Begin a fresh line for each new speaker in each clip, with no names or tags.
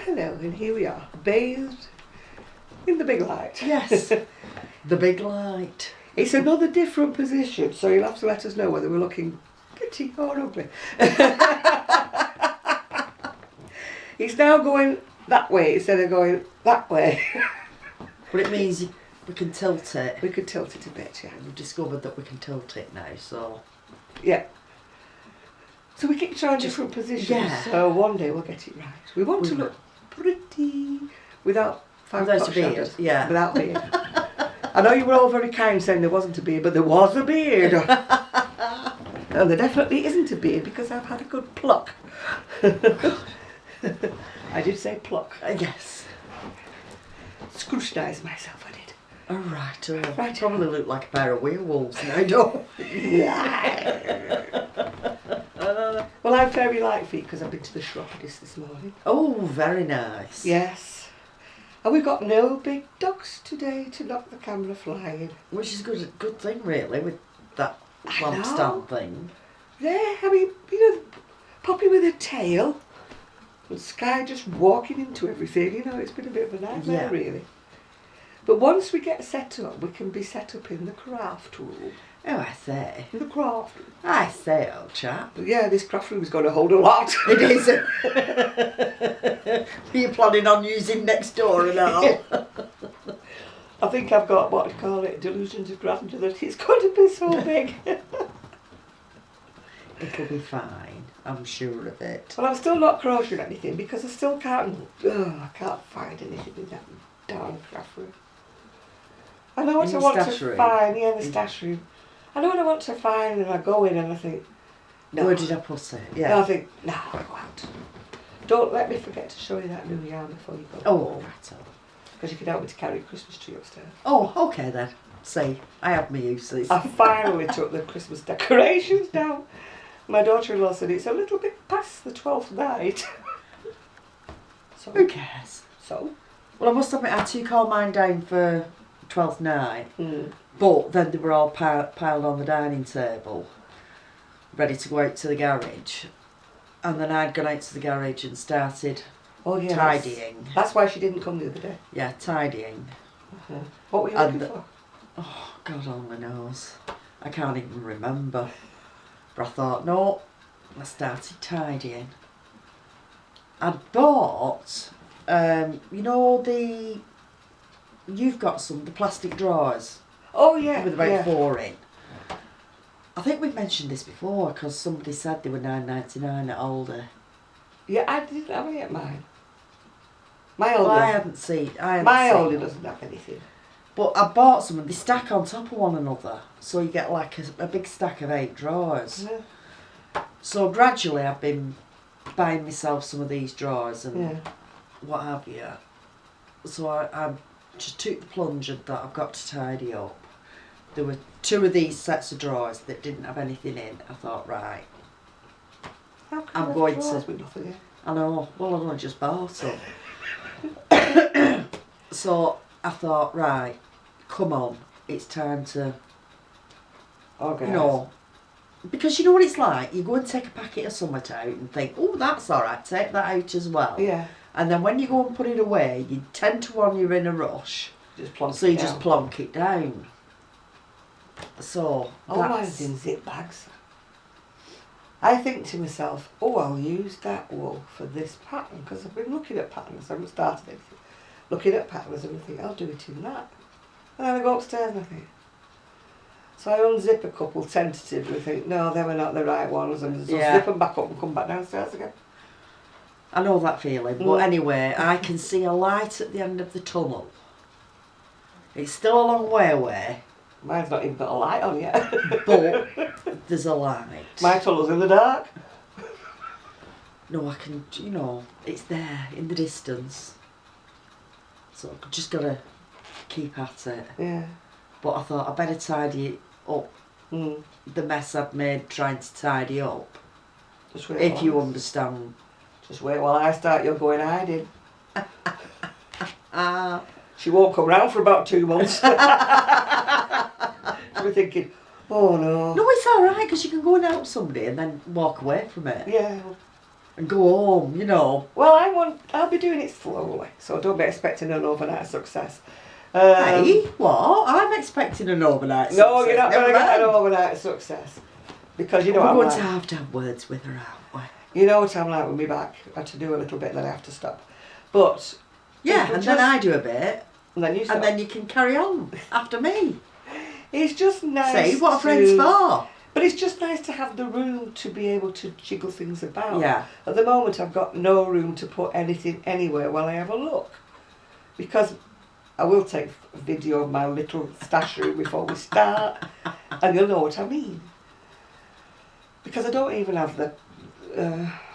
hello, and here we are, bathed in the big light.
Yes, the big light.
It's another different position, so you'll have to let us know whether we're looking pretty or ugly. It's now going that way instead of going that way.
But it means we can tilt it.
We could tilt it a bit, yeah.
We've discovered that we can tilt it now, so...
Yeah. So we keep trying different positions,
yeah.
So one day we'll get it right. We want to look pretty without
without a beard,
shadows.
yeah.
Without beard. I know you were all very kind saying there wasn't a beard, but there was a beard. And there definitely isn't a beard because I've had a good pluck. I did say pluck.
Yes.
Scrutinised myself, I did.
Oh, right. Oh,
Right.
Probably look like a pair of werewolves now, don't
Well, I'm very light feet because I've been to the Shropodis this morning.
Oh, very nice.
Yes. And we've got no big dogs today to knock the camera flying.
Which is a good thing, really, with that
I
lamp
know.
stand thing.
There, I mean, you know, Poppy with her tail, and Sky just walking into everything, you know, it's been a bit of a nightmare,
Yeah.
really. But once we get set up, we can be set up in the craft room.
Oh, I say.
In the craft room.
I say, old chap.
But yeah, this craft room is going to hold a lot.
It is. Are you planning on using next door and all?
I think I've got, what do you call it, delusions of grandeur, that it's going to be so big.
It'll be fine. I'm sure of it.
Well, I'm still not crocheting anything because I still can't, I can't find anything in that darn craft room. I know what
In
I
the
want
stash
to
room?
find, yeah, in the stash room. I know what I want to find and I go in and I think, no.
Where did I put it?
And
Yeah.
I think, no, I'll go out. Don't let me forget to show you that new yarn before you go.
Oh, right.
Because you can help me to carry a Christmas tree upstairs.
Oh, okay then. See, I have my uses.
I finally took the Christmas decorations down. My daughter-in-law said it's a little bit past the 12th night. So,
Who cares?
so?
Well, I must admit, I took all mine down for 12th night,
Mm.
but then they were all piled on the dining table, ready to go out to the garage. And then I'd gone out to the garage and started
Oh, yeah,
tidying.
That's why she didn't come the other day.
Yeah, tidying.
Uh-huh. What were you
And
looking for?
Oh, God only knows. I can't even remember. But I thought, no, I started tidying. I'd bought, you know, you've got the plastic drawers
Oh, yeah.
with about
yeah.
4 in. I think we've mentioned this before because somebody said they were $9.99 at Aldi.
Yeah, I didn't have any at mine. My oldie.
Well, I hadn't seen.
My oldie doesn't have anything.
But I bought some and they stack on top of one another. So you get like a big stack of 8 drawers.
Yeah.
So gradually I've been buying myself some of these drawers and
Yeah.
what have you. So I just took the plunge and thought I've got to tidy up. There were 2 of these sets of drawers that didn't have anything in. I thought, right,
How can
I'm
I have
going
drawers
to-
with nothing in?
I know, well I've only just bought them. So I thought, right, come on, it's time to,
Okay.
you know, because you know what it's like, you go and take a packet of something out and think, oh, that's alright, take that out as well.
Yeah.
And then when you go and put it away, you tend to when you're in a rush,
Just plonk
so
it
you
down.
just plonk it down. So
All mine's in zip bags. I think to myself, oh, I'll use that wool for this pattern because I've been looking at patterns. I haven't started anything. Looking at patterns and I think, I'll do it in that. And then I go upstairs and I think. So I unzip a couple tentatively, think, no, they were not the right ones, and just
Yeah.
zip them back up and come back downstairs again.
I know that feeling, but anyway, I can see a light at the end of the tunnel. It's still a long way away,
Mine's not even got a light on yet.
but there's a light.
My tunnel's in the dark.
No, I can, you know, it's there in the distance. So I've just got to keep at it.
Yeah.
But I thought I better tidy it up, the mess I've made trying to tidy up,
Just wait
if you
while-
understand.
Just wait while I start, you're going hiding.
Ah.
She won't come round for about 2 months. She'll be thinking, oh no.
No, it's alright because you can go and help somebody and then walk away from it.
Yeah.
and go home, you know.
Well, I'll be doing it slowly, so don't be expecting an overnight success.
Hey, what? I'm expecting an overnight success.
No, you're not going to
Never
get an
mind.
overnight success. Because you know
We're
what I'm
going
like.
to have words with her, aren't we?
You know what I'm like with me back. I have to do a little bit, then I have to stop. But
Yeah,
it'll
and then
just-
I do a bit,
and then you stop.
and then you can carry on after me.
It's just nice.
See, what a friend's for.
But it's just nice to have the room to be able to jiggle things about.
Yeah.
At the moment, I've got no room to put anything anywhere while I have a look. Because I will take a video of my little stash room before we start, and you'll know what I mean. Because I don't even have the,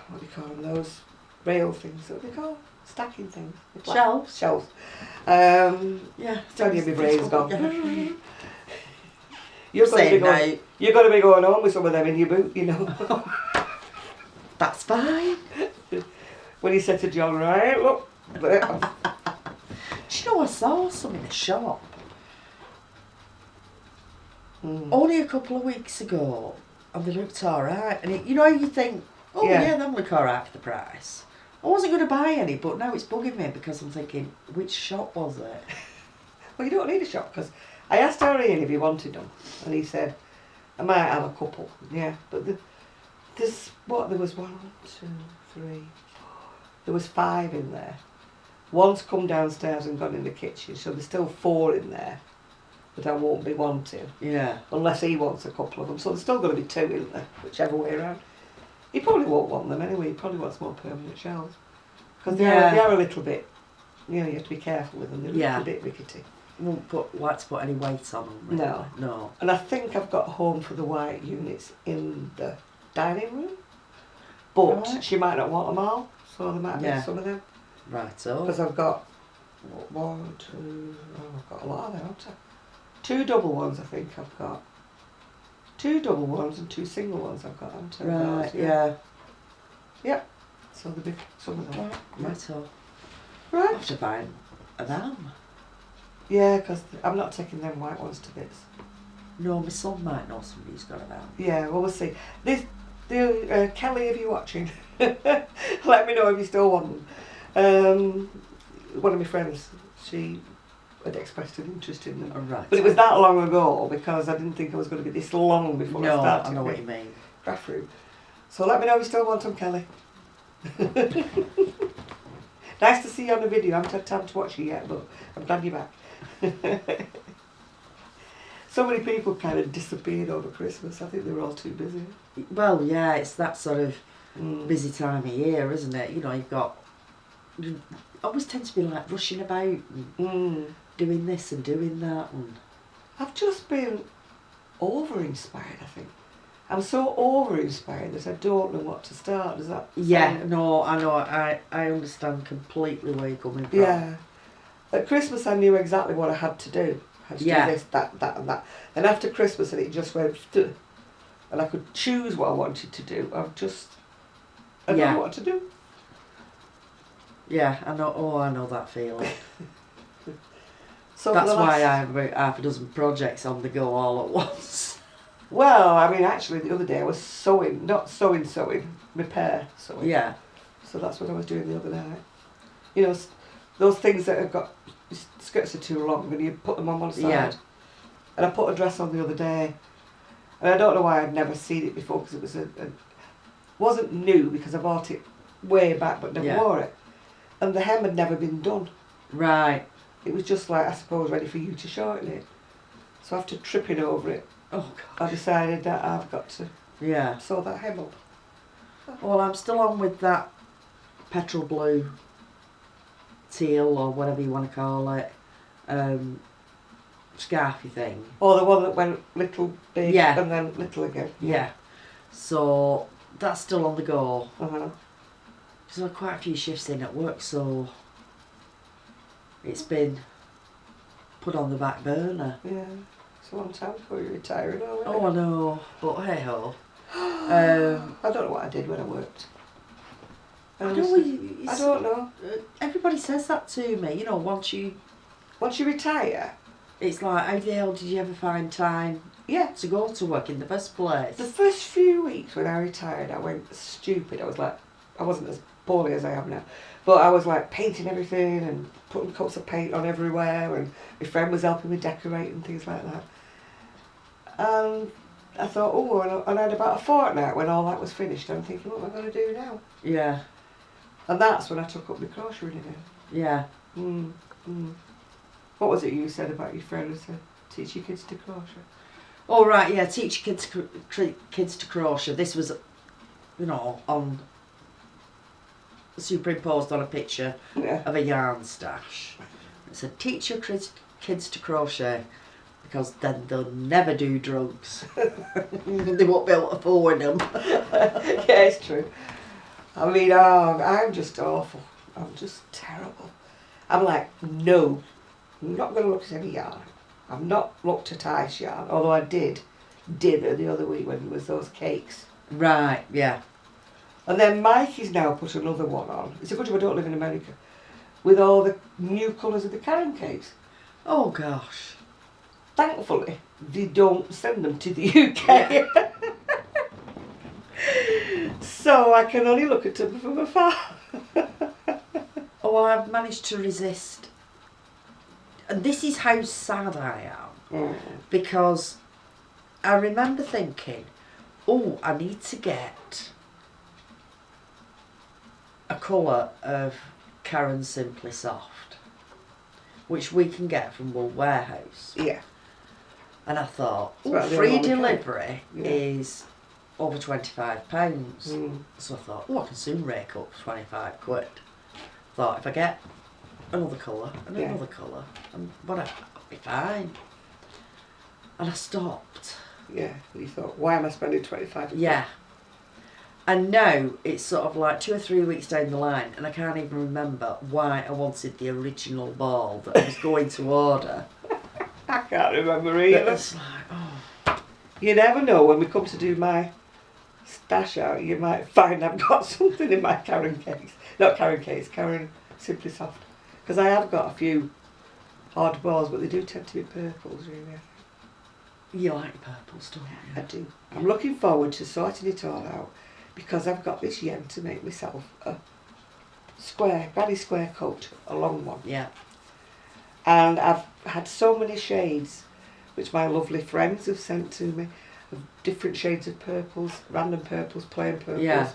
what do you call them, those rail things, what do they call? Stacking things.
Shelves.
Shelves.
Yeah.
Tell you my brain's gone.
Yeah.
You're going to be
Saying
going,
now,
you're going to be going home with some of them in your boot, you know.
that's fine.
When he said to John, right, look.
Do you know I saw some in the shop only a couple of weeks ago, and they looked alright. And you know, you think, oh yeah, them look alright for the price. I wasn't going to buy any, but now it's bugging me because I'm thinking, which shop was it?
Well, you don't need a shop, because I asked Harry if he wanted them, and he said, I might have a couple. Yeah, but there was 1, 2, 3, 4. There was 5 in there. One's come downstairs and gone in the kitchen, so there's still 4 in there that I won't be wanting.
Yeah.
Unless he wants a couple of them. So there's still going to be 2 in there, whichever way around. He probably won't want them anyway. He probably wants more permanent shelves. Because they are a little bit, you know, you have to be careful with them. They're a little bit rickety.
Won't like to put any weight on them. Really. No.
And I think I've got home for the white units in the dining room. But she might not want them all, so there might be some of them.
Right, so.
Because I've got 1, 2, I've got a lot of them, haven't I? 2 double ones, I think I've got. 2 double ones and 2 single ones I've got, haven't I?
Right,
Those,
yeah.
Yep. So there'll be some of them.
Right, so.
Right.
I have to buy them.
Yeah, because I'm not taking them white ones to bits.
No, my son might know somebody who's got them.
Yeah, well, we'll see. Kelly, if you're watching, let me know if you still want them. One of my friends, she had expressed an interest in them.
Oh, right.
But it was that long ago because I didn't think I was going to be this long before I started.
I know what you mean.
Craft room. So let me know if you still want them, Kelly. Nice to see you on the video. I haven't had time to watch you yet, but I'm glad you're back. So many people kind of disappeared over Christmas. I think they were all too busy.
Well, yeah, it's that sort of busy time of year, isn't it? You know, you always tend to be like rushing about and doing this and doing that. And
I've just been over-inspired, I think. I'm so over-inspired that I don't know what to start. Does that sound...
no, I know. I understand completely where you're coming from.
Yeah. At Christmas, I knew exactly what I had to do. I had to do this, that, and that. And after Christmas, and it just went, and I could choose what I wanted to do. I don't know what to do.
Yeah, I know. Oh, I know that feeling.
So
that's why I have about half a dozen projects on the go all at once.
Well, I mean, actually, the other day I was sewing, not sewing, repair sewing.
Yeah.
So that's what I was doing the other night. You know, those things that have got skirts are too long and you put them on one side.
Yeah.
And I put a dress on the other day, and I don't know why I'd never seen it before because it was wasn't new because I bought it way back but never wore it, and the hem had never been done.
Right.
It was just like, I suppose, ready for you to shorten it. So after tripping over it, I decided that I've got to sew that hem up.
Well, I'm still on with that petrol blue, teal or whatever you want to call it, scarfy thing.
Or the one that went little big and then little again.
Yeah. So that's still on the go.
Uh-huh.
There's like quite a few shifts in at work, so it's been put on the back burner.
Yeah. It's a long time before you retire, already.
Oh, I know, but hey ho.
I don't know what I did when I worked.
I don't know. Everybody says that to me. You know, once you
retire,
it's like, how the hell did you ever find time? To go to work in the first place?
The first few weeks when I retired, I went stupid. I was like, I wasn't as poorly as I am now, but I was like painting everything and putting coats of paint on everywhere, and my friend was helping me decorate and things like that. And I thought, oh, and I had about a fortnight when all that was finished. I'm thinking, what am I going to do now?
Yeah.
And that's when I took up the crocheting again.
Yeah.
What was it you said about your friend who said teach your kids to crochet?
Oh right, yeah. Teach kids to crochet. This was, you know, on superimposed on a picture of a yarn stash. It said, teach your kids to crochet, because then they'll never do drugs. They won't be able to afford them.
Yeah, it's true. I mean, I'm just awful. I'm just terrible. I'm like, no, I'm not going to look at any yarn. I've not looked at ice yarn, although I did dinner the other week when there was those cakes.
Right, yeah.
And then Mikey's now put another one on. It's a good job I don't live in America. With all the new colours of the carrot cakes.
Oh gosh.
Thankfully, they don't send them to the UK. Yeah. So I can only look at them from afar.
Oh, I've managed to resist. And this is how sad I am. Because I remember thinking, oh, I need to get a colour of Karen Simply Soft, which we can get from Wool Warehouse.
Yeah.
And I thought,
Well,
free delivery is over £25. So I thought, I can soon rake up £25. Thought, if I get another colour and another colour, and whatever, I'll be fine. And I stopped.
Yeah, you thought, why am I spending 25?
Yeah. And now it's sort of like 2 or 3 weeks down the line, and I can't even remember why I wanted the original ball that I was going to order.
I can't remember either.
It's like, oh.
You never know, when we come to do my stash out, you might find I've got something in my Karen cakes. Not Karen cakes, Karen Simply Soft. Because I have got a few hard balls, but they do tend to be purples, really.
You like purples, don't you?
I do. I'm looking forward to sorting it all out, because I've got this yen to make myself a granny square coat, a long one.
Yeah.
And I've had so many shades, which my lovely friends have sent to me, of different shades of purples, random purples, plain purples,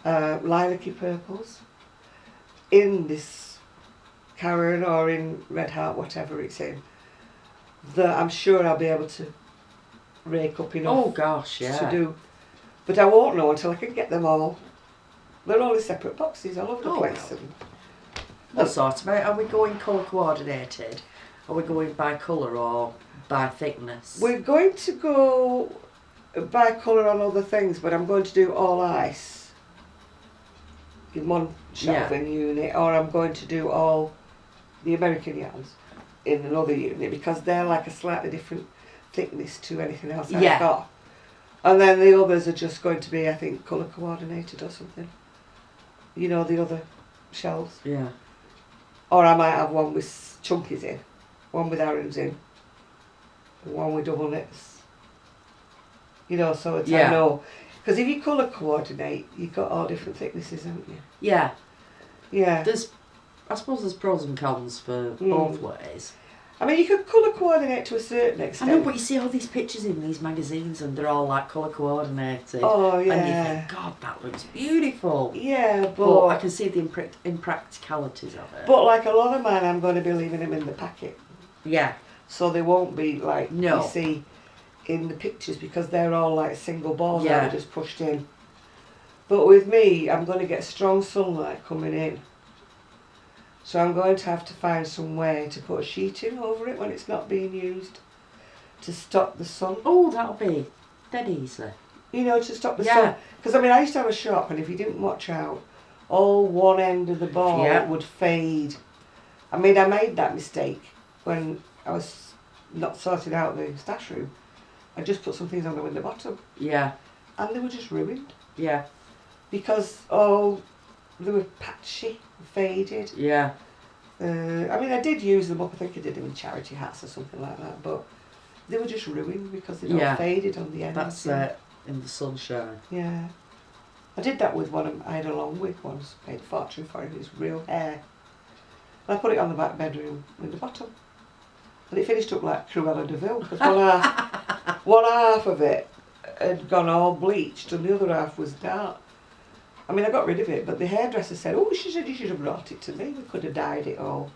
lilac-y purples, in this Karen or in Red Heart, whatever it's in, that I'm sure I'll be able to rake up enough to do. But I won't know until I can get them all. They're all in separate boxes all over the place.
Well. We'll sort them out. Are we going colour coordinated? Are we going by colour or by thickness?
We're going to go by colour on other things, but I'm going to do all ice in one shelving unit, or I'm going to do all the American yarns in another unit, because they're like a slightly different thickness to anything else I've got. And then the others are just going to be, I think, colour coordinated or something. You know, the other shelves.
Yeah.
Or I might have one with chunkies in, one with arrows in, one with double knits. You know, so it's I know. Because if you colour coordinate, you've got all different thicknesses, haven't you?
Yeah.
Yeah.
I suppose there's pros and cons for both ways.
I mean, you could colour coordinate to a certain extent.
I know, but you see all these pictures in these magazines and they're all like colour coordinated.
Oh, yeah.
And you think, God, that looks beautiful.
Yeah,
but I can see the impracticalities of it.
But like a lot of mine, I'm going to be leaving them in the packet.
Yeah.
So they won't be like you see in the pictures, because they're all like single balls that are just pushed in. But with me, I'm going to get strong sunlight coming in. So I'm going to have to find some way to put a sheet in over it when it's not being used, to stop the sun.
Oh, that'll be dead easy.
You know, to stop the sun. Because I mean, I used to have a shop, and if you didn't watch out, all one end of the ball would fade. I mean, I made that mistake when I was not sorting out the stash room. I just put some things on them in the bottom. Yeah. And they were just ruined. Yeah. Because they were patchy, faded. Yeah. I mean, I did use them up. I think I did them in charity hats or something like that. But they were just ruined because they'd all faded on the end.
That's it, in the sunshine.
Yeah. I did that with I had a long wig once, paid a fortune for it, it was real hair. And I put it on the back bedroom in the bottom. And it finished up like Cruella de Vil, because one half of it had gone all bleached and the other half was dark. I mean, I got rid of it, but the hairdresser said, oh, she said you should have brought it to me. We could have dyed it all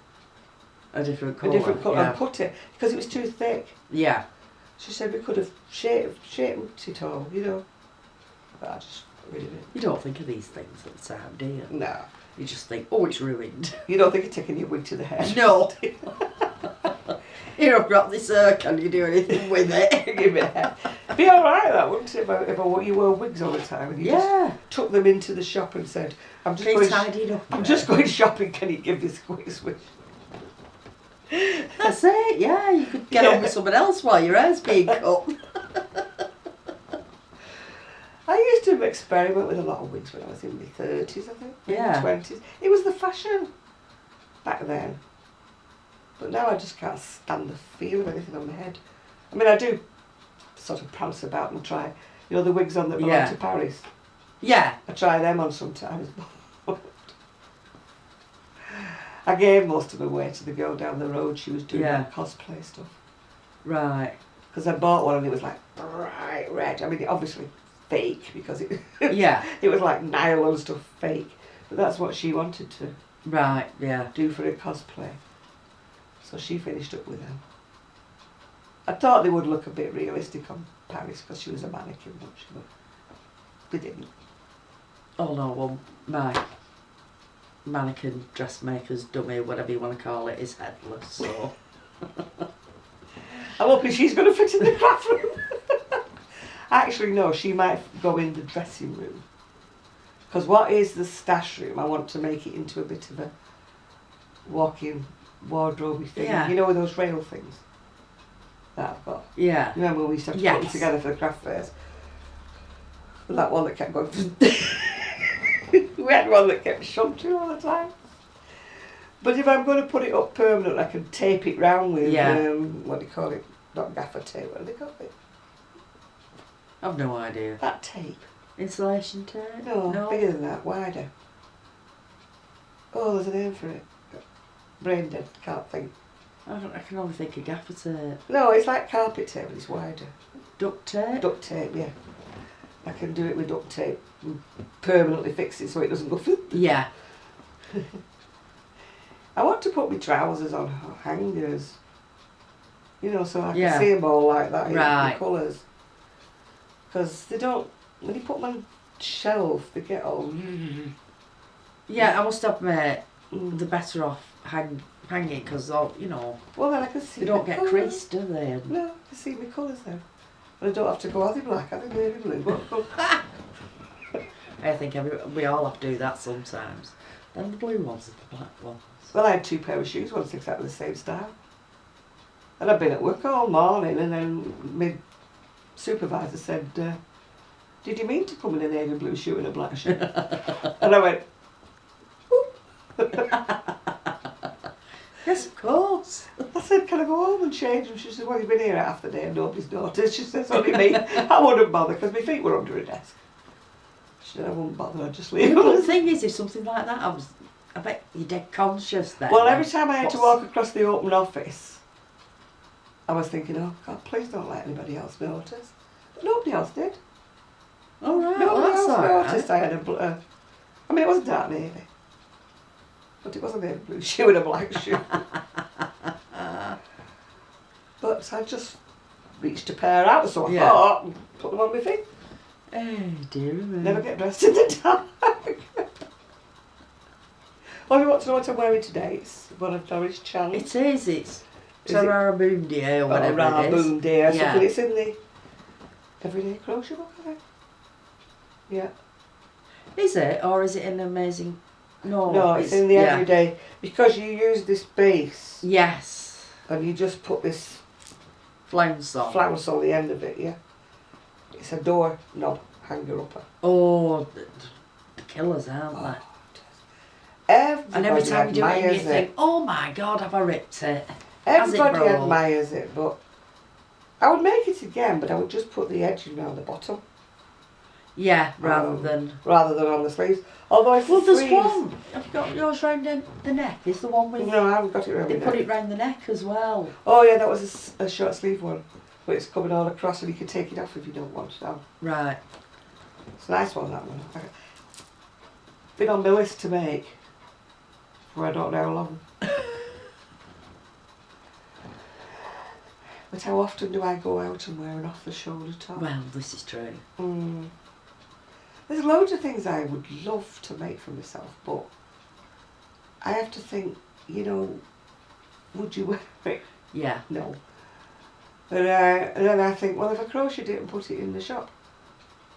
A different
a
colour.
different colour
Yeah.
and cut it, because it was too thick.
Yeah.
She said we could have shaped it all, you know. But I just got rid of it.
You don't think of these things at the time, do you?
No.
You just think, oh, it's ruined.
You don't think you're taking your wig to the hair?
No. Here, I've got this, can you do anything with it?
Give me a hair. Be alright, that wouldn't it? If you wore wigs all the time and you
Yeah.
just took them into the shop and said, I'm just
Please
going
tidy it up.
I'm just going shopping, can you give this quick switch?
That's it, yeah. You could get on with someone else while your hair's being cut.
I used to experiment with a lot of wigs when I was in my 30s, I think.
Yeah.
20s. It was the fashion back then. But now I just can't stand the feel of anything on my head. I mean, I do sort of prance about and try, you know, the wigs on that belong
Yeah.
to Paris.
Yeah.
I try them on sometimes. I gave most of them away to the girl down the road. She was doing
Yeah.
like cosplay stuff.
Right.
Because I bought one and it was like bright red. I mean, obviously fake because it
Yeah.
it was like nylon stuff, fake. But that's what she wanted to
Right, yeah.
do for a cosplay. So she finished up with them. I thought they would look a bit realistic on Paris because she was a mannequin, but they didn't.
Oh no, well, my mannequin, dressmaker's dummy, whatever you want to call it, is headless, so...
I'm hoping she's going to fit in the craft room. Actually, no, she might go in the dressing room. Because what is the stash room? I want to make it into a bit of a walk-in wardrobe thing.
Yeah.
You know, with those rail things that I've got.
Yeah.
Remember we used to have to put them
Yes.
together for the craft fairs? And that one that kept going. We had one that kept shunting all the time. But if I'm going to put it up permanent, I can tape it round with,
Yeah.
what do you call it? Not gaffer tape, what do they call it?
I've no idea.
That tape.
Insulation tape?
No, bigger than that, wider. Oh, there's a name for it. Brain dead, can't think.
I can only think of gaffer tape.
No, it's like carpet tape, but it's wider.
Duct tape?
Duct tape, yeah. I can do it with duct tape and permanently fix it so it doesn't go through.
Yeah.
I want to put my trousers on hangers. You know, so I can
Yeah.
see them all like that in
Right.
the colours. Because they don't, when you put them on shelf, they get all...
Yeah, I must admit,
Mm.
they're better off hanging because, you know,
Well, then I can see
they don't
the
get
colours.
creased, do they? And
No, I can see my colours then. And I don't have to go, are they black, are they navy blue? What?
I think we all have to do that sometimes. Then the blue ones are the black ones.
Well, I had 2 pair of shoes, once exactly the same style. And I've been at work all morning, and then my supervisor said, did you mean to come in a navy blue shoe and a black shoe? And I went,
Yes, of course.
I said, can I go home and change them? She said, well, you've been here half the day and nobody's noticed. She says, only me. I wouldn't bother because my feet were under a desk. She said, I wouldn't bother, I'd just leave
But the
them.
thing is, if something like that happens, I bet you're dead conscious then.
Well, every time I had to
What's-
walk across the open office, I was thinking, oh, God, please don't let anybody else notice. But nobody else did.
Oh, right,
Nobody
well, that's
else
all
noticed
right.
I had a I mean, it wasn't dark navy. But it was a navy blue shoe and a black shoe. But I just reached a pair out, so I
Yeah.
thought, and put them on my feet.
Oh, dear me.
Never get dressed in the dark. Well, if you want to know what I'm wearing today, it's one of Doris Chan.
It is, it's
Is
Tarara Boom Dear or whatever it is.
Boom Dear,
Yeah.
something. It's in the Everyday Crochet book, I think. Yeah.
Is it, or is it an amazing...
No, it's in the
yeah.
Everyday. Because you use this base,
Yes.
and you just put this
Flounce on.
flounce on the end of it, yeah. It's a door knob hanger upper.
Oh, the killers, aren't they?
Everybody
And every time you do it, you
admires
think, oh my God, have I ripped it?
Everybody
broke?
admires it, but I would make it again, but I would just put the edging around the bottom.
Yeah, rather than
on the sleeves. Although if
well,
the
there's
sleeves,
one. Have you got yours round the neck? Is the one with?
No, I haven't got it round
They
my
put
neck.
it round the neck as well.
Oh yeah, that was a short sleeve one, but it's coming all across, and you can take it off if you don't want it on.
Right.
It's a nice one, that one. Been on my list to make for I don't know how long. But how often do I go out and wear an off-the-shoulder top?
Well, this is true.
There's loads of things I would love to make for myself, but I have to think, would you wear it?
Yeah.
No. And then I think, well, if I crocheted it and put it in the shop,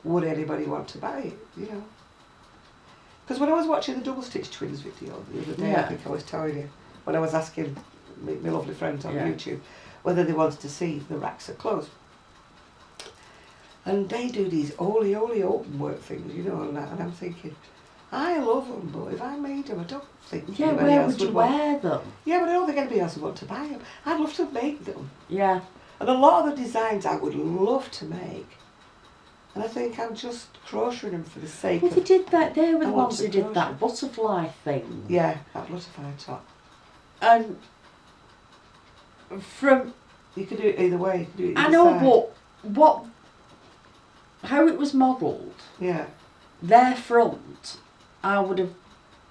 would anybody want to buy it? Because when I was watching the double stitch twins video the other day, I think I was telling you, when I was asking my lovely friends on YouTube whether they wanted to see the racks of clothes. And they do these holy open work things, and that, and I'm thinking, I love them, but if I made them, I don't think anybody
where
else
would you
want.
wear them?
Yeah, but I don't think anybody else would want to buy them. I'd love to make them.
Yeah.
And a lot of the designs I would love to make. And I think I'm just crocheting them for the sake of...
Well, they did that. They were the ones who did
crochet.
that butterfly thing.
Yeah, that butterfly top.
And from...
You could do it either way. You could do it either
I know,
side.
but how it was modelled,
Yeah.
their front, I would have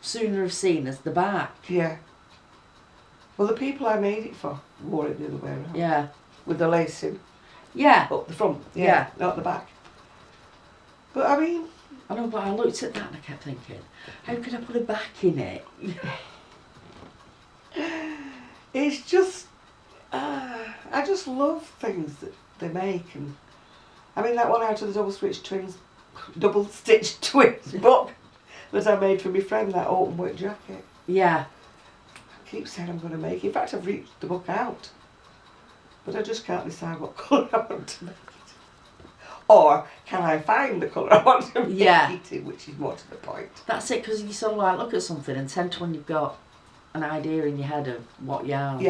sooner have seen as the back.
Yeah. Well, the people I made it for wore it the other way around.
Yeah.
With the lacing
Yeah.
up the front.
Yeah.
Not the back. But I mean...
I know, but I looked at that and I kept thinking, how could I put a back in it?
It's just... I just love things that they make. And I mean, that one out of the double stitch twins book that I made for my friend, that autumn work jacket.
Yeah.
I keep saying I'm going to make it. In fact, I've reached the book out. But I just can't decide what colour I want to make it. Or can I find the colour I want to make it in, which is more to the point.
That's it, because you sort of like look at something and tend to when you've got an idea in your head of what yarn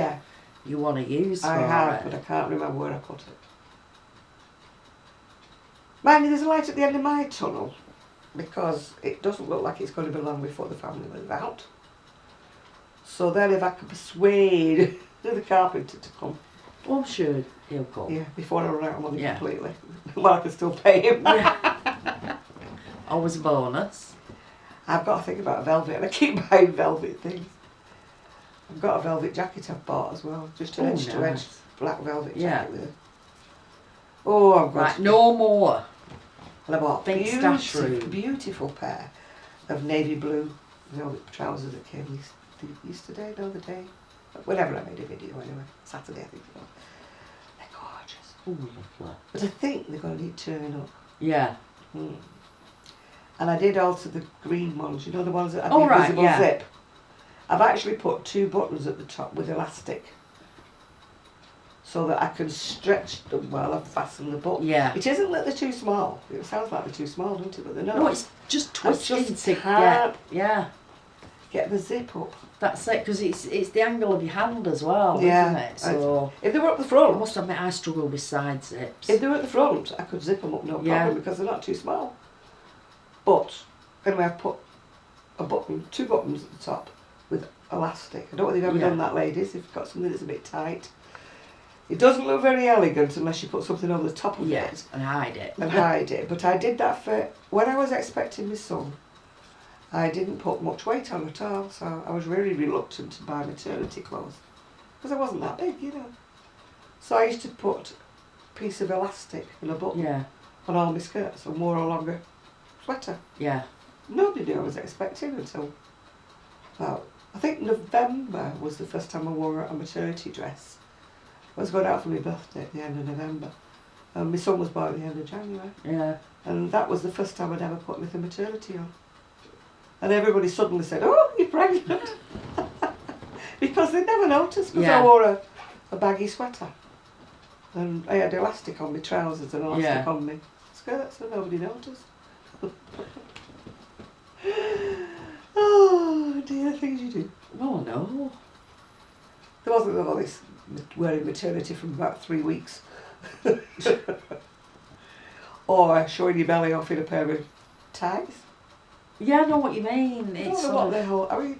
you want to use for
I have,
it.
but I can't remember where I put it. Mind you, there's a light at the end of my tunnel because it doesn't look like it's going to be long before the family move out. So then if I could persuade the carpenter to come.
Well, I'm sure he'll come.
Yeah, before I run out of money completely. Well, I can still pay him.
Always a bonus.
I've got to think about a velvet, and I keep buying velvet things. I've got a velvet jacket I've bought as well, just an edge-to-edge black velvet jacket with it. Oh, I've got...
Right, no more.
And I bought
a
beautiful pair of navy blue velvet trousers that came yesterday, the other day. Whenever I made a video anyway. Saturday, I think it was. They're gorgeous.
Oh, lovely.
But I think they're going to need turning up.
Yeah.
And I did alter the green ones, the ones that have the invisible zip. I've actually put 2 buttons at the top with elastic so that I can stretch them while I fasten the button.
Yeah.
It isn't that they're too small. It sounds like they're too small, doesn't it? But they're not.
No, it's just twisting to
get the zip up.
That's it, because it's the angle of your hand as well, isn't it? So
if they were at the front,
I must admit I struggle with side zips.
If they were at the front, I could zip them up no problem because they're not too small. But anyway, I've put 2 buttons at the top with elastic. I don't know whether you've ever done that, ladies. If you've got something that's a bit tight, it doesn't look very elegant unless you put something over the top of it
and hide it.
But I did that for when I was expecting my son. I didn't put much weight on at all, so I was really reluctant to buy maternity clothes because I wasn't that big, So I used to put a piece of elastic and a button on all my skirts and wore a longer sweater.
Yeah.
Nobody knew I was expecting until about, I think November was the first time I wore a maternity dress. I was going out for my birthday at the end of November. And my son was born at the end of January.
Yeah.
And that was the first time I'd ever put anything maternity on. And everybody suddenly said, "Oh, you're pregnant." Because they never noticed because I wore a baggy sweater. And I had elastic on my trousers and elastic on my skirts and nobody noticed. Oh dear, things you do.
Oh no.
There wasn't all this wearing maternity from about 3 weeks. Or showing your belly off in a pair of tights.
Yeah, I know what you mean.
I
It's
don't know what the whole... I mean,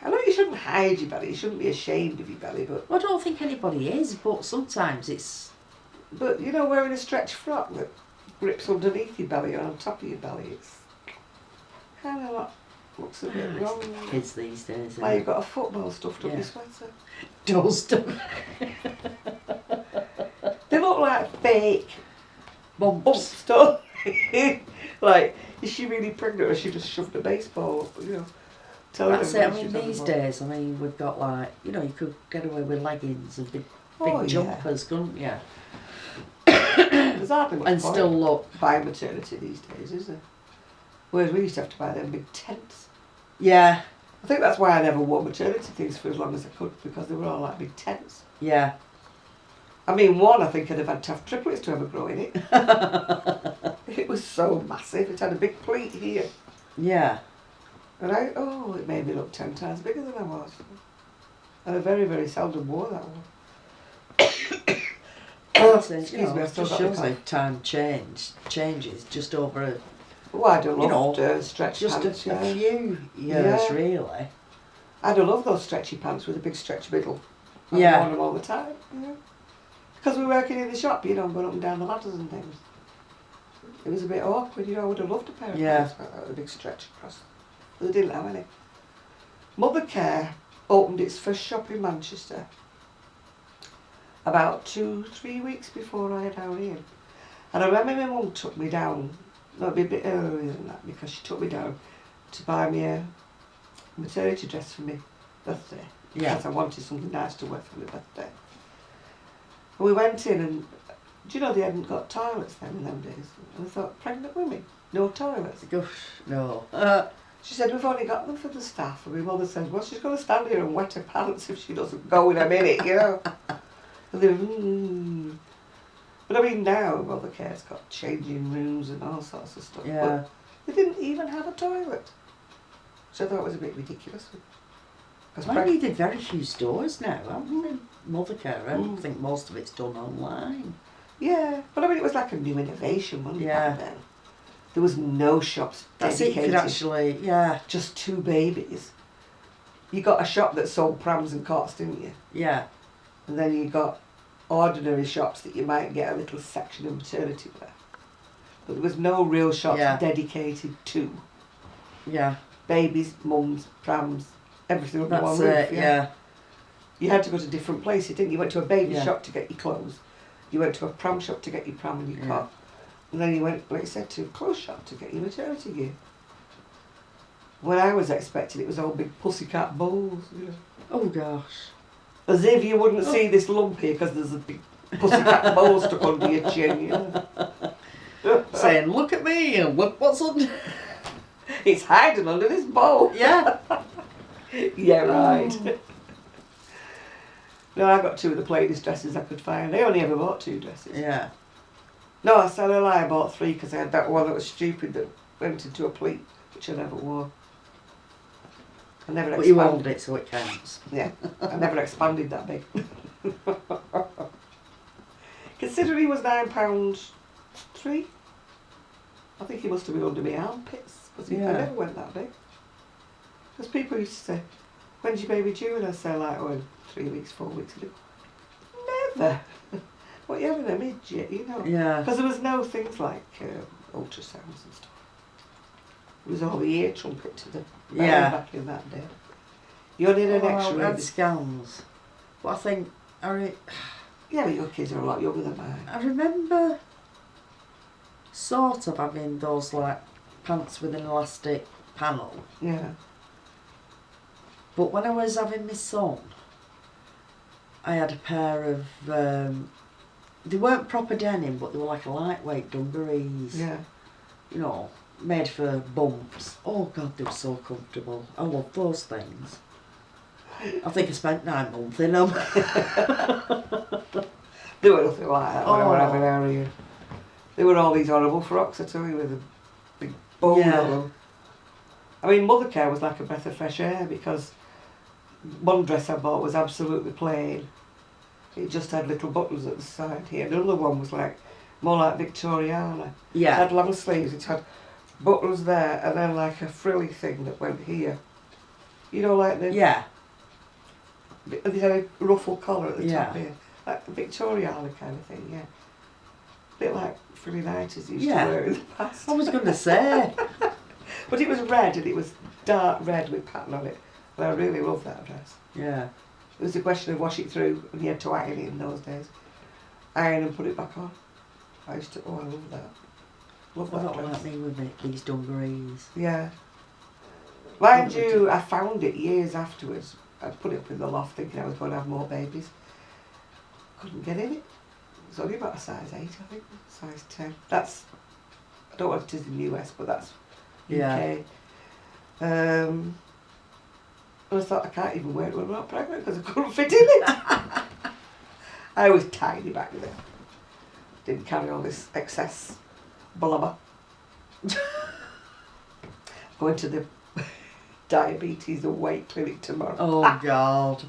I know you shouldn't hide your belly. You shouldn't be ashamed of your belly, but...
Well, I don't think anybody is, but sometimes it's...
But, you know, wearing a stretch frock that grips underneath your belly or on top of your belly, it's kind of like... Looks a bit wrong.
Kids these days, isn't
Like
it?
you've got a football stuffed up
Yeah.
your sweater.
Toast.
They look like fake
Bumps.
stuff. Like, is she really pregnant or she just shoved a baseball up, you know? Telling
That's it.
them
I mean,
she's
these
on
days, I mean, we've got like, you know, you could get away with leggings and big
Oh, yeah.
jumpers, couldn't you?
There's hardly much
And
point
still look.
buying maternity these days, is there? Whereas we used to have to buy them big tents.
Yeah,
I think that's why I never wore maternity things for as long as I could, because they were all like big tents.
yeah.
I mean, one I think I'd have had to have triplets to ever grow in it. It was so massive. It had a big pleat here.
Yeah.
And it made me look 10 times bigger than I was. And I very, very seldom wore that one. Excuse me, I still
just
got
shows
the
how
cough.
time changes just over a,
Oh, I'd have
you know,
loved stretch
just
pants,
a
yeah.
few years,
Yeah.
really.
I'd have loved those stretchy pants with a big stretch middle. I'd
Yeah.
have worn them all the time, yeah. Because we were working in the shop, you know, going up and down the ladders and things. It was a bit awkward, you know, I would have loved a pair of
Yeah.
pants like that with a big stretch across. But they didn't have any. Mother Care opened its first shop in Manchester about 2-3 weeks before I had our Ian. And I remember my mum took me down, no, it'd be a bit earlier than that, because she took me down to buy me a maternity dress for my birthday.
Yeah.
Because I wanted something nice to wear for my birthday. And we went in and, do you know they hadn't got toilets then in them days? And I thought, pregnant women, no toilets.
Gosh, no.
She said, we've only got them for the staff. And my mother said, well, she's going to stand here and wet her pants if she doesn't go in a minute, you know. And they were, But I mean, now Mother Care's got changing rooms and all sorts of stuff.
Yeah.
But they didn't even have a toilet. So I thought it was a bit ridiculous.
I needed very few stores now, haven't we? Mother Care, I think most of it's done online.
Yeah, but I mean, it was like a new innovation, wasn't it,
Yeah.
back then? There was no shops
That's it, you
dedicated.
could actually, yeah,
Just two babies. You got a shop that sold prams and cots, didn't you?
yeah,
And then you got ordinary shops that you might get a little section of maternity wear. But there was no real shops
Yeah.
dedicated to
yeah,
babies, mums, prams, everything under one
that's
roof.
it, yeah,
You had to go to different places, didn't you? You went to a baby
Yeah.
shop to get your clothes. You went to a pram shop to get your pram and your
Yeah.
cot. And then you went, like you said, to a clothes shop to get your maternity gear. When I was expecting, it was all big pussycat bowls, you know.
oh gosh.
As if you wouldn't see this lump here because there's a big pussycat bowl stuck under your chin, you know.
Saying, look at me, and look what's under.
It's hiding under this bowl.
Yeah.
Yeah, right. No, I got two of the plainest dresses I could find. I only ever bought 2 dresses.
Yeah.
No, I tell a lie, I bought 3 because I had that one that was stupid that went into a pleat, which I never wore. I never
But you
expanded.
owned it, so it counts.
Yeah, I never expanded that big. Considering he was £9.3, I think he must have been under my armpits, because
Yeah.
I never went that big. Because people used to say, when's your baby due? And I say like, oh, in 3 weeks, 4 weeks. And they go, never. What, you having a midget, you know?
Yeah.
Because there was no things like ultrasounds and stuff. It was all the ear trumpet to the belly
Yeah.
back in that day. You only had an
Oh,
X-ray.
I had scans. But I think,
Yeah, but your kids are a lot younger than mine.
I remember sort of having those like pants with an elastic panel.
Yeah.
But when I was having my son, I had a pair of, they weren't proper denim, but they were like a lightweight dungarees.
Yeah.
You know, made for bumps. Oh God, they were so comfortable. I love those things. I think I spent 9 months in them.
They were nothing like that when I were
Oh.
having our ear. They were all these horrible frocks, I tell you, with a big bowl
Yeah.
on them. I mean, Mother Care was like a breath of fresh air because one dress I bought was absolutely plain. It just had little buttons at the side here. Another one was like more like Victoriana. It
Yeah.
had long sleeves, it had buttons there, and then like a frilly thing that went here. You know, like the
Yeah.
they had a ruffle collar at the top
Yeah.
here. Like Victoriana kind of thing, yeah. Bit like frilly nighties used
Yeah.
to wear in the past.
I was going to say.
But it was red, and it was dark red with pattern on it. And I really loved that dress.
Yeah.
It was a question of wash it through, and you had to iron it in those days. Iron and put it back on. I used to, oh, I love that. Love
Well,
that
not
dress.
like me with these dungarees.
Yeah. Mind you, I found it years afterwards. I put it up in the loft thinking I was going to have more babies. Couldn't get in it. It's only about a size 8, I think. Size 10. That's, I don't know what it is in the US, but that's UK. And I thought I can't even wear it when I'm not pregnant because I couldn't fit in it. I was tiny back then. Didn't carry all this excess blubber. Going to the diabetes and weight clinic tomorrow.
Oh, God.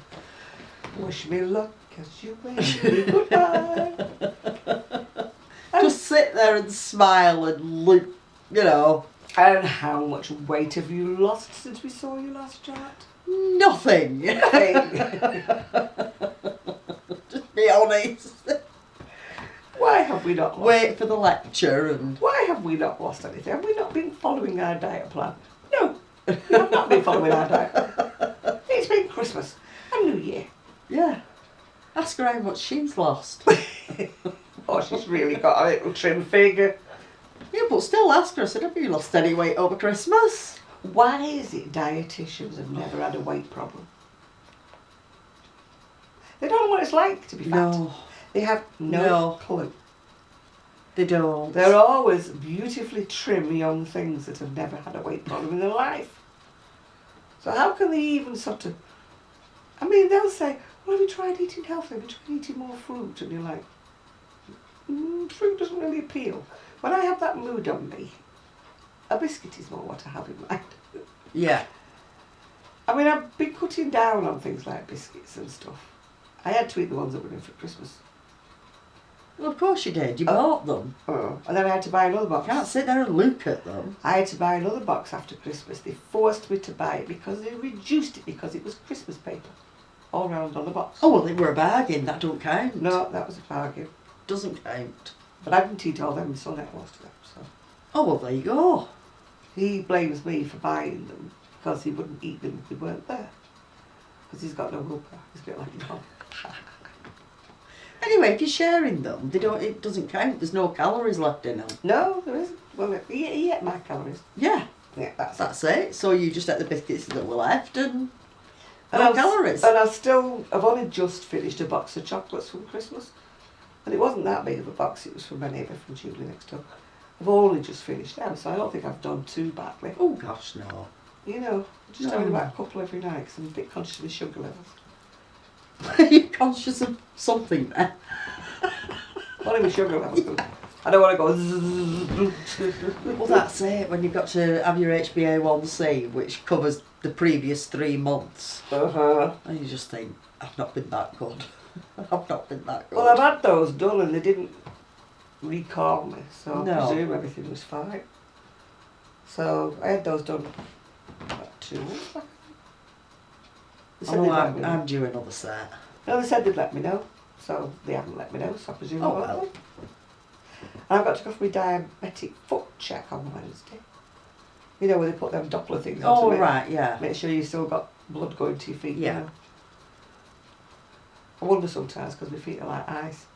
Wish me luck as you wish me goodbye.
Just sit there and smile and look, you know.
And how much weight have you lost since we saw you last chart?
Nothing. Just be honest.
Why have we not lost?
Wait for the lecture and...
Why have we not lost anything? Have we not been following our diet plan? No, we have not been following our diet. It's been Christmas and New Year.
Yeah. Ask her how much she's lost.
Oh, she's really got a little trim figure.
Yeah, but still ask her. I said, have you lost any weight over Christmas?
Why is it dietitians have never had a weight problem? They don't know what it's like to be fat.
No,
They have no clue.
they don't.
They're always beautifully trim young things that have never had a weight problem in their life. So how can they even sort of... I mean, they'll say, well, have you tried eating healthy? Have you tried eating more fruit? And you're like, fruit doesn't really appeal. When I have that mood on me, a biscuit is more what I have in mind.
Yeah.
I mean, I've been cutting down on things like biscuits and stuff. I had to eat the ones that were in for Christmas.
Well, of course you did. You bought them.
And then I had to buy another box.
You can't sit there and look at them.
I had to buy another box after Christmas. They forced me to buy it because they reduced it because it was Christmas paper all round on the box.
Oh, well, they were a bargain. That don't count.
No, that was a bargain.
Doesn't count.
But I didn't eat all them, my son ate most of them. So
Oh, well, there you go.
he blames me for buying them because he wouldn't eat them if they weren't there. Because he's got no willpower. He's a bit like Tom.
Anyway, if you're sharing them, it doesn't count. There's no calories left in them.
No, there isn't. Well, he ate my calories.
Yeah,
Yeah,
that's it. So you just ate the biscuits that were left and
And
no
I've-
calories.
And I've only just finished a box of chocolates from Christmas. And it wasn't that big of a box, it was from my neighbour from Jubilee next door. I've only just finished them, so I don't think I've done too badly.
Oh, gosh, no.
You know, just
No.
having about a couple every night because I'm a bit conscious of the sugar levels.
You're conscious of something there.
Only my sugar levels. I don't want to go zzzz.
Well, that's it. When you've got to have your HbA1c, which covers the previous 3 months, and you just think, I've not been that good. I've not been that good.
Well, I've had those done and they didn't recall me, so
No.
I presume everything was fine. So I had those done about 2 months back. They said
Oh,
they'd let me know.
I'm due another set.
No, they said they'd let me know, so they haven't let me know, so I presume
Oh,
I won't.
well.
And I've got to go for my diabetic foot check on Wednesday. You know, where they put them Doppler things on
Oh,
to
right, yeah.
make sure you've still got blood going to your feet.
Yeah.
You know? I wonder sometimes because my feet are like ice.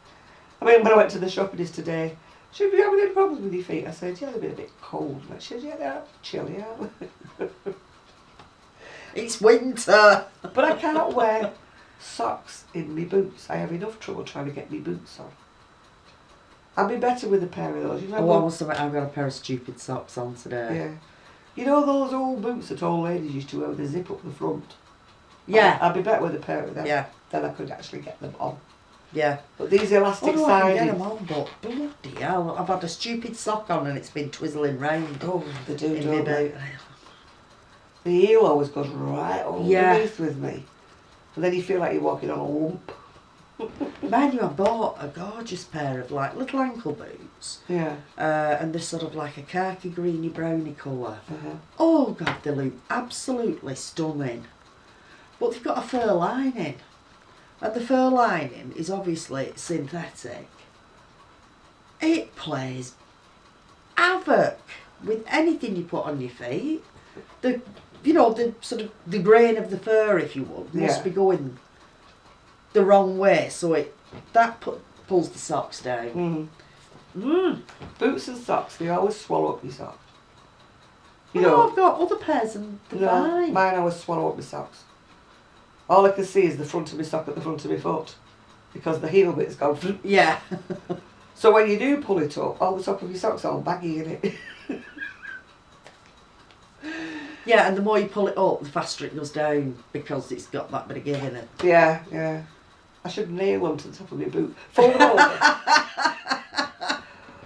I mean, when I went to the shopping today, should you having any problems with your feet? I said, yeah, they've been a bit cold. And I said, yeah, they're chilly, aren't they?
It's winter.
But I can't wear socks in my boots. I have enough trouble trying to get my boots on. I'd be better with a pair of those. You know,
Oh, I must admit, I've got a pair of stupid socks on today.
yeah. You know those old boots that old ladies used to wear with the zip up the front?
Yeah.
I'd be better with a pair of them.
Yeah.
Then I could actually get them on.
Yeah.
But these elastic
Although I can get
sided.
them on, but bloody hell, I've had a stupid sock on and it's been twizzling round
Oh, they do,
in my
don't they?
boot.
The heel always goes right underneath
Yeah.
with me. And then you feel like you're walking on a lump.
Mind you, I bought a gorgeous pair of like little ankle boots.
Yeah.
And they're sort of like a khaki greeny browny colour.
Uh-huh.
Oh God, they look absolutely stunning. But they've got a fur lining. And the fur lining is obviously synthetic. It plays havoc with anything you put on your feet. The sort of the grain of the fur, if you would, must be going the wrong way, so pulls the socks down.
Boots and socks, they always swallow up your socks.
I've got other pairs and they're fine.
Mine always swallow up my socks. All I can see is the front of my sock at the front of my foot, because the heel bit's gone.
Yeah.
So when you do pull it up, all the top of your sock's all baggy in it.
Yeah, and the more you pull it up, the faster it goes down, because it's got that bit of give in it.
Yeah. I should nail them to the top of my boot. Fold them over.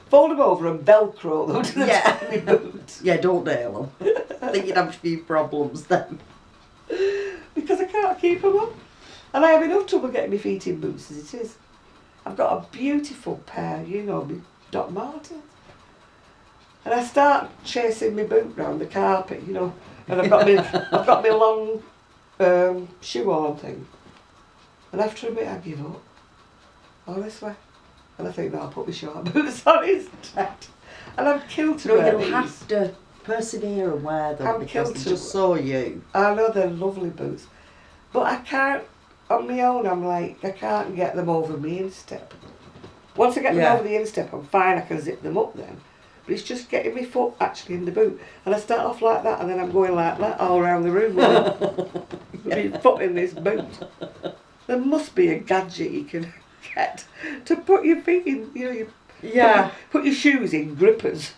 Fold them over and Velcro them to the top of my boot.
Yeah, don't nail them. I think you'd have a few problems then.
Because I can't keep them up. And I have enough trouble getting my feet in boots as it is. I've got a beautiful pair, my Doc Martens. And I start chasing my boot round the carpet, and I've got my long shoe on thing. And after a bit I give up. Honestly. And I think, no, I'll put my short boots on instead. And I'm killed to wear
you'll
these.
have to persevere and wear them because they're just so you.
I know they're lovely boots. But I can't, on my own, I'm like, I can't get them over my instep. Once I get them over the instep, I'm fine, I can zip them up then. But it's just getting my foot actually in the boot. And I start off like that, and then I'm going like that all around the room with my foot in this boot. There must be a gadget you can get to put your feet in, put your shoes in grippers,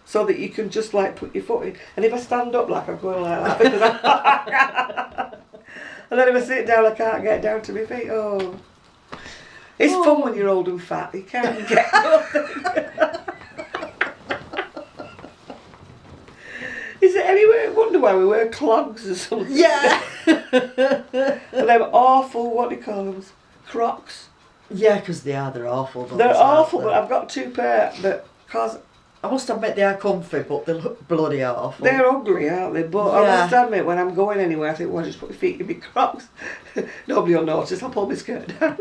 so that you can just like put your foot in. And if I stand up, like I'm going like that, because and then if I sit down, I can't get down to my feet. Oh, it's fun when you're old and fat. You can't get nothing. Is it anywhere? I wonder why we wear clogs or something.
Yeah.
And them awful, what do you call them? Crocs.
Yeah, because they're awful.
They're awful, but I've got two pair, but cause
I must admit they are comfy, but they look bloody awful.
they're ugly, aren't they? But I must admit, when I'm going anywhere, I think, well, just put your feet in my Crocs. Nobody will notice. I'll pull my skirt down.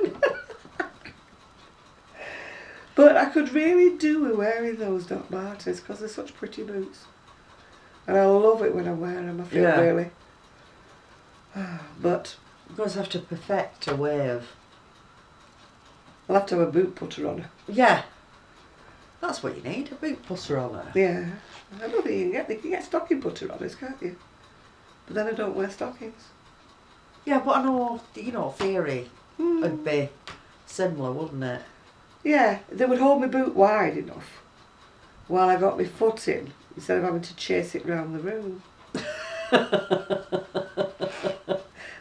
But I could really do with wearing those Doc Martens because they're such pretty boots. And I love it when I wear them. I feel really. But
you guys have to perfect a way of.
I'll have to have a boot putter on her.
Yeah. That's what you need, a boot putter on her.
Yeah. I don't think you can get stocking putter on us, can't you? But then I don't wear stockings.
Yeah, but I know, theory would be similar, wouldn't it?
Yeah, they would hold my boot wide enough while I got my foot in, instead of having to chase it round the room.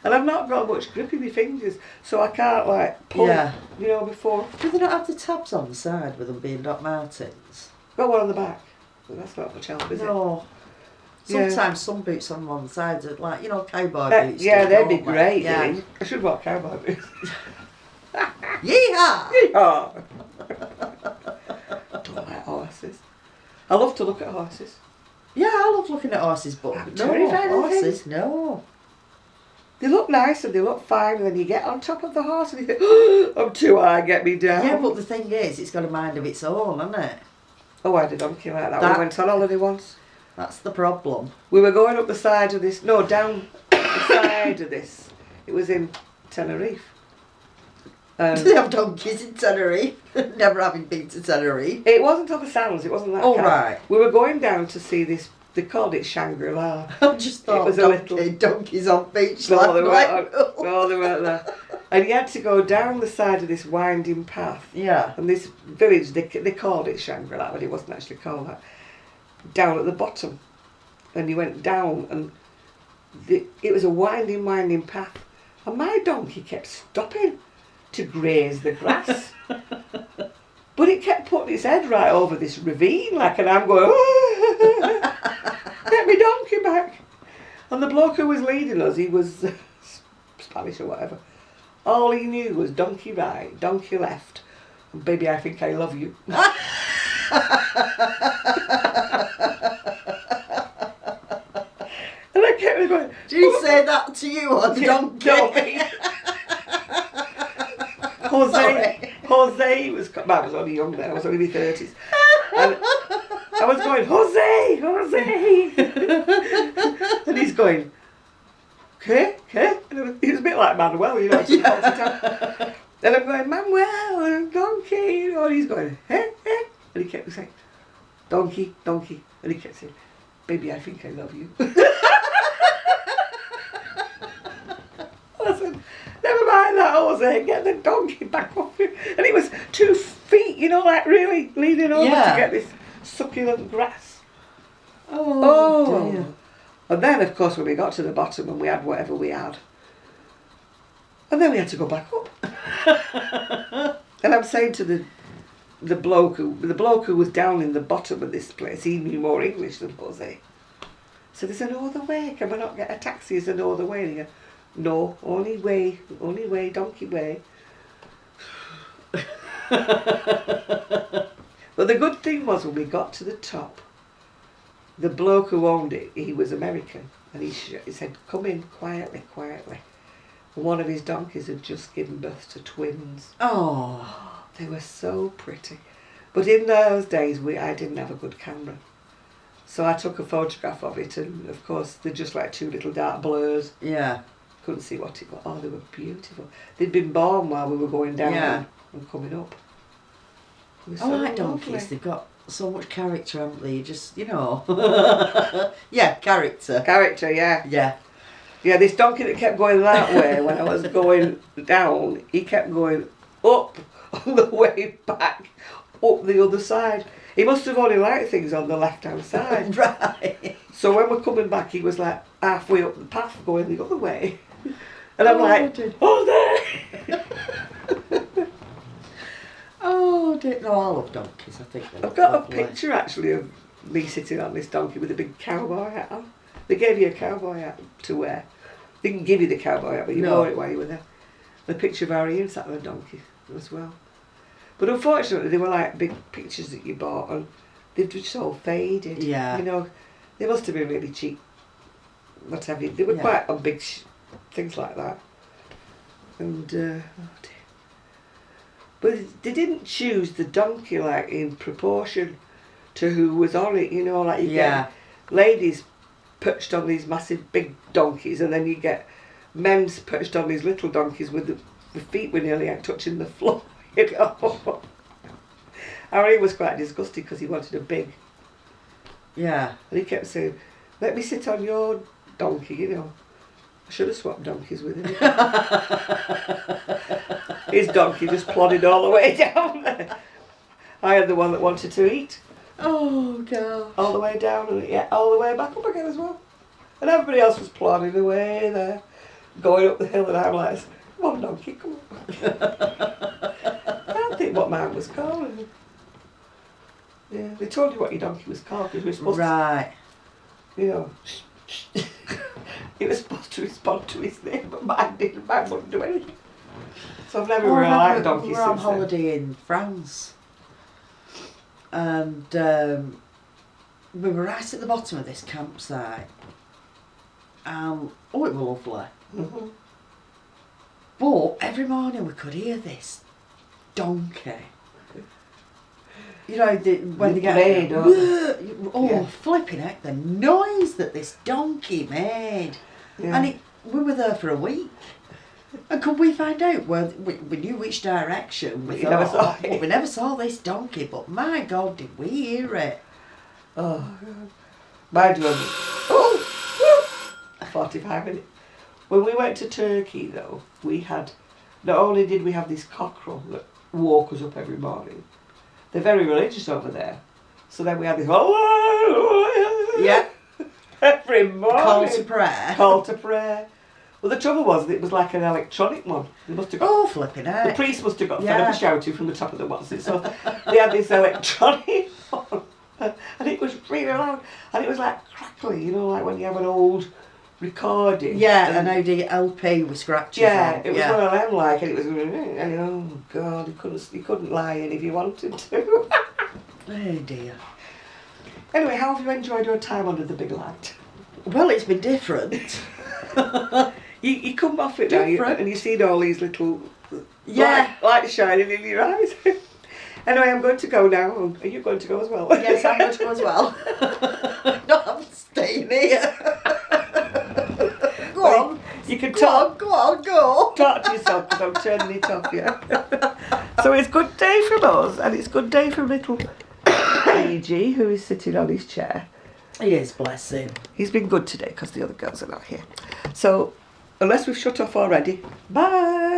And I've not got much grip in my fingers, so I can't like pull, before.
Do they not have the tabs on the side with them being Doc Martens?
Got one on the back, but that's not much help, is it?
No. Sometimes some boots on one side are like, cowboy boots.
Yeah, they'd be great.
Yeah.
I should wear cowboy boots.
Yeehaw!
Yeehaw! Don't like horses. I love to look at horses.
Yeah, I love looking at horses, but
I'm
no,
terrified of
horses,
things.
no.
They look nice and they look fine, and then you get on top of the horse and you think, oh, I'm too high, get me down.
Yeah, but the thing is, it's got a mind of its own, hasn't it?
Oh, I had a donkey like that. We went on holiday once.
That's the problem.
We were going up the side of this, down the side of this. It was in Tenerife.
Do they have donkeys in Tenerife? Never having been to Tenerife.
It wasn't on the sands, it wasn't that
Oh,
kind.
right.
We were going down to see this, they called it Shangri-La.
I just thought
it was
donkeys on beach.
No, they weren't there. And you had to go down the side of this winding path.
Yeah.
And this village, they called it Shangri-La, but it wasn't actually called that. Down at the bottom. And you went down, and it was a winding path. And my donkey kept stopping to graze the grass. But it kept putting its head right over this ravine, and I'm going, get me donkey back. And the bloke who was leading us, he was Spanish or whatever. All he knew was donkey right, donkey left, and baby, I think I love you. And I kept going,
Do you say that to you or the donkey?
Jose was, I was only young then, I was only in my 30s. And I was going, Jose. And he's going, okay. And he was a bit like Manuel, you know. And I'm going, Manuel, donkey, you know. And he's going, hey. And he kept saying, donkey. And he kept saying, baby, I think I love you. I said, never mind that, Jose, get the donkey back off you. And it was 2 feet, you know, like really leaning over to get this succulent grass. Oh dear. And then, of course, when we got to the bottom and we had whatever we had, and then we had to go back up. And I'm saying to the bloke who was down in the bottom of this place, he knew more English than Jose. So there's an other way. Can we not get a taxi? Is there no other way? And he goes, no, only way, donkey way. But the good thing was when we got to the top, the bloke who owned it, he was American, and he said, come in quietly. And one of his donkeys had just given birth to twins.
Oh.
They were so pretty. But in those days, I didn't have a good camera. So I took a photograph of it, and of course, they're just like 2 little dark blurs.
Yeah.
Couldn't see what it was. Oh, they were beautiful. They'd been born while we were going down and coming up.
I like donkeys. They've got so much character, haven't they? You just, you know. Yeah, character.
Character, yeah.
Yeah.
Yeah, this donkey that kept going that way when I was going down, he kept going up on the way back, up the other side. He must have only liked things on the left-hand side.
Right.
So when we're coming back, he was like halfway up the path going the other way. And I'm like, there!
Oh dear. No, I love donkeys. I think
I've got a picture actually of me sitting on this donkey with a big cowboy hat on. They gave you a cowboy hat to wear. They didn't give you the cowboy hat, but you wore it while you were there. The picture of our Ian sat on a donkey as well. But unfortunately, they were like big pictures that you bought, and they've just all faded.
Yeah.
You know, they must have been really cheap. What have you? They were quite on big things like that. And oh dear. But they didn't choose the donkey like in proportion to who was on it. You know, like you get ladies perched on these massive big donkeys, and then you get men's perched on these little donkeys with the feet were nearly touching the floor. You know? Harry was quite disgusted because he wanted a big.
Yeah.
And he kept saying, let me sit on your donkey, you know. I should have swapped donkeys with him. His donkey just plodded all the way down there. I had the one that wanted to eat.
Oh, God.
All the way down and all the way back up again as well. And everybody else was plodding away there, going up the hill, and I'm like, come on, donkey, come on. I don't think what mine was called. Yeah, they told you what your donkey was called because we were supposed to, you know, he was supposed to respond to his name, but mine didn't. Mine wouldn't do anything. So I've never really liked donkeys since then.
We were on holiday in France, and we were right at the bottom of this campsite. Oh, it was lovely.
Mm-hmm.
But every morning we could hear this donkey. You know, when they get flipping heck, the noise that this donkey made. Yeah. And we were there for a week. And could we find out where we knew which direction we
never saw it.
But we never saw this donkey, but my God, did we hear it?
Oh God. Mine was 45 minutes. When we went to Turkey though, we had, not only did we have this cockerel that woke us up every morning, they're very religious over there. So then we had this every morning.
Call to prayer.
Call to prayer. Well, the trouble was that it was like an electronic one. They must have got,
flipping out.
The priest must have got fed up shouting from the top of the what's it. So they had this electronic one, and it was really loud, and it was like crackly, you know, like when you have an old recording.
Yeah, an OD LP with scratches
Yeah,
on.
it was one of them like, and it was, and oh God, you couldn't lie in if you wanted to.
Oh dear.
Anyway, how have you enjoyed your time under the big light?
Well, it's been different.
You come off it now, and you've seen all these little lights shining in your eyes. Anyway, I'm going to go now. Are you going to go as well?
Yes, I'm going to go as well. No, I'm staying here. Go on.
You can talk.
Go on, go.
Talk to yourself because I'm turning it off, yeah. So it's good day from us, and it's good day from little AG, who is sitting on his chair.
He is, bless him.
He's been good today because the other girls are not here. So, unless we've shut off already, bye.